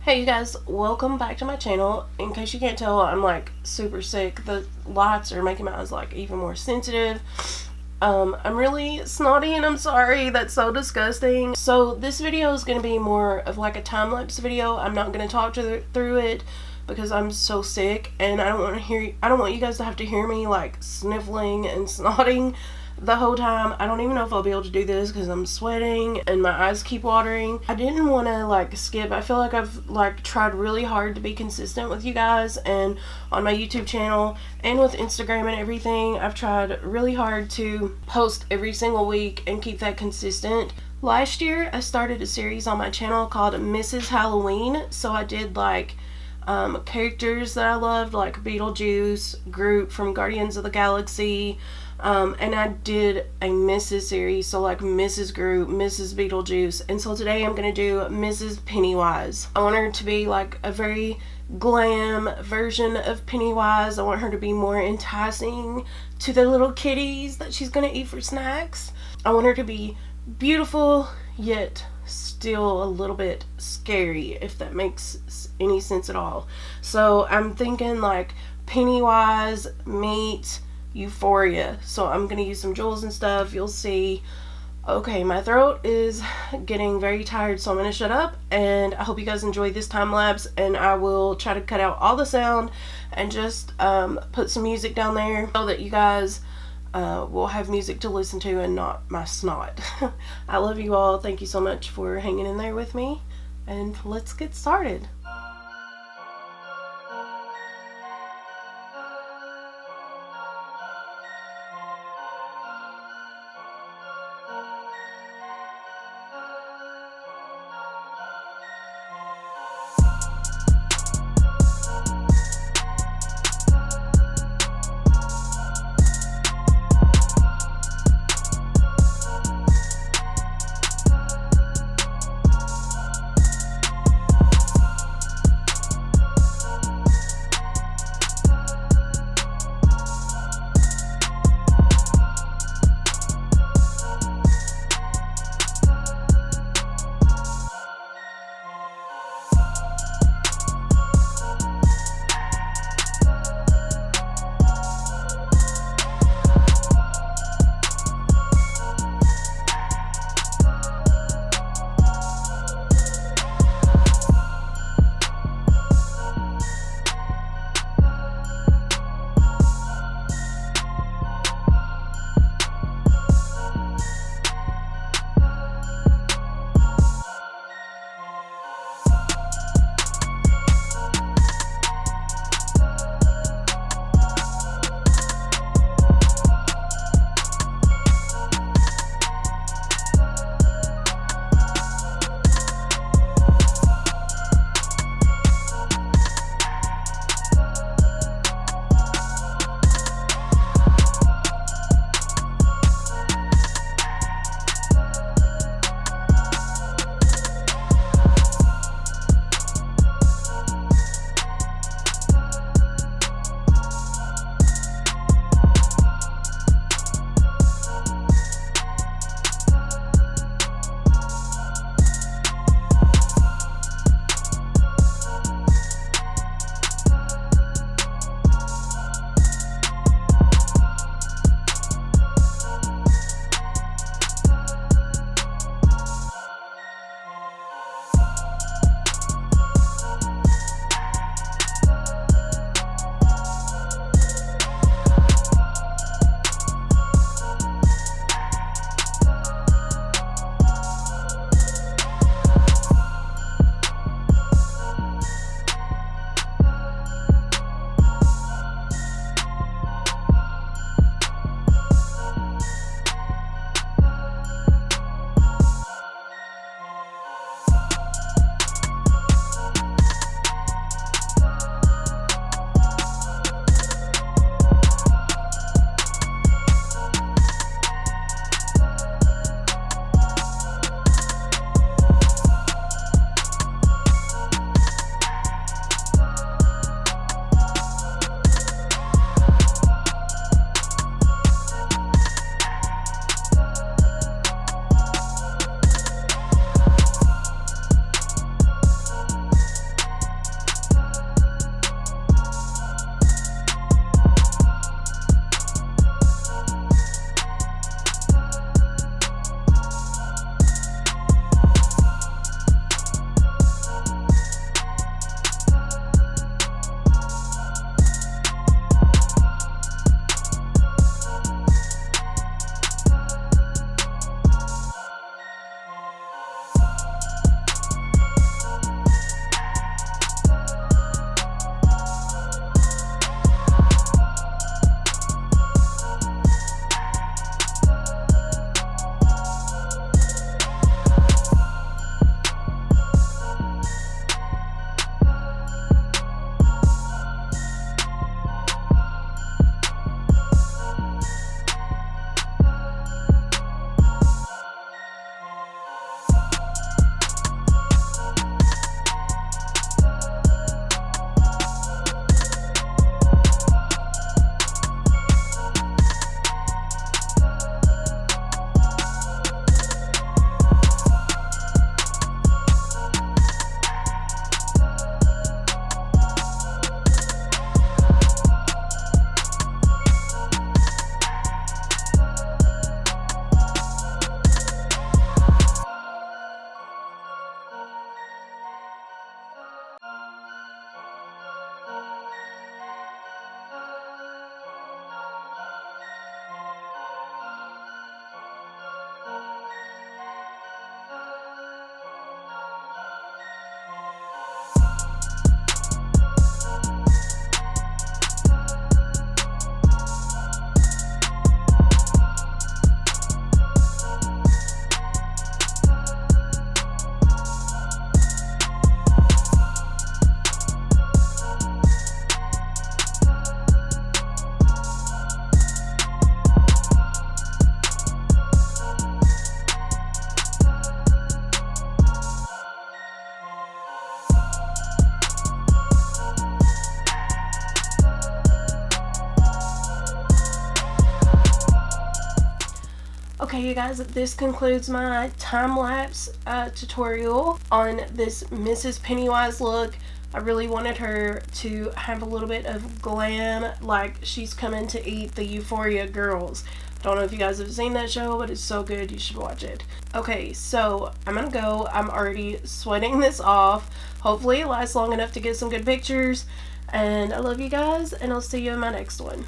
Hey you guys, welcome back to my channel. In case you can't tell, I'm like super sick. The lights are making my eyes like even more sensitive. I'm really snotty and I'm sorry. That's so disgusting. So this video is going to be more of like a time-lapse video. I'm not going to talk through it because I'm so sick and I don't want you guys to have to hear me like sniffling and snotting the whole time. I don't even know if I'll be able to do this because I'm sweating and my eyes keep watering. I didn't want to like skip. I feel like I've like tried really hard to be consistent with you guys and on my YouTube channel and with Instagram and everything. I've tried really hard to post every single week and keep that consistent. Last year I started a series on my channel called Mrs. Halloween. So I did like characters that I loved, like Beetlejuice, Groot from Guardians of the Galaxy, and I did a Mrs. series, so like Mrs. Groot, Mrs. Beetlejuice, and so today I'm gonna do Mrs. Pennywise. I want her to be like a very glam version of Pennywise. I want her to be more enticing to the little kitties that she's gonna eat for snacks. I want her to be beautiful yet still a little bit scary, if that makes any sense at all. So I'm thinking like Pennywise meets Euphoria. So I'm gonna use some jewels and stuff. You'll see. Okay, my throat is getting very tired, so I'm gonna shut up, and I hope you guys enjoy this time lapse, and I will try to cut out all the sound and just put some music down there so that you guys will have music to listen to and not my snot. I love you all. Thank you so much for hanging in there with me, and let's get started. Okay, you guys, this concludes my time-lapse tutorial on this Mrs. Pennywise look. I really wanted her to have a little bit of glam, like she's coming to eat the Euphoria girls. Don't know if you guys have seen that show, but it's so good, you should watch it. Okay, so I'm gonna go. I'm already sweating this off. Hopefully it lasts long enough to get some good pictures. And I love you guys, and I'll see you in my next one.